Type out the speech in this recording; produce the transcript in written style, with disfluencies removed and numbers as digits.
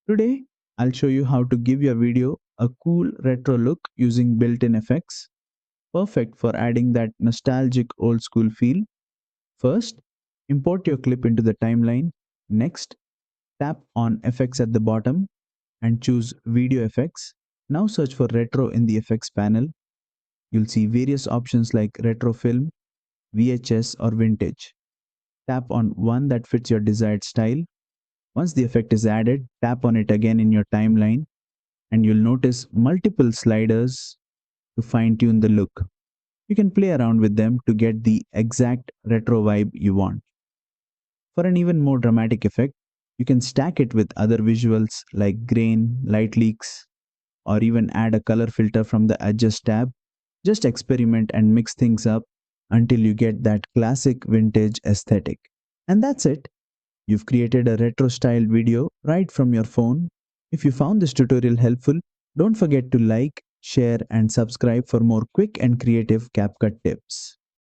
Today, I'll show you how to give your video a cool retro look using built-in effects, perfect for adding that nostalgic old school feel. First, import your clip into the timeline. Next, tap on effects at the bottom and choose video effects. Now search for retro in the effects panel. You'll see various options like retro film, VHS or vintage. Tap on one that fits your desired style. Once the effect is added, tap on it again in your timeline and you'll notice multiple sliders to fine tune the look. You can play around with them to get the exact retro vibe you want. For an even more dramatic effect, you can stack it with other visuals like grain, light leaks, or even add a color filter from the Adjust tab. Just experiment and mix things up until you get that classic vintage aesthetic. And that's it. You've created a retro style video right from your phone. If you found this tutorial helpful, don't forget to like, share, and subscribe for more quick and creative CapCut tips.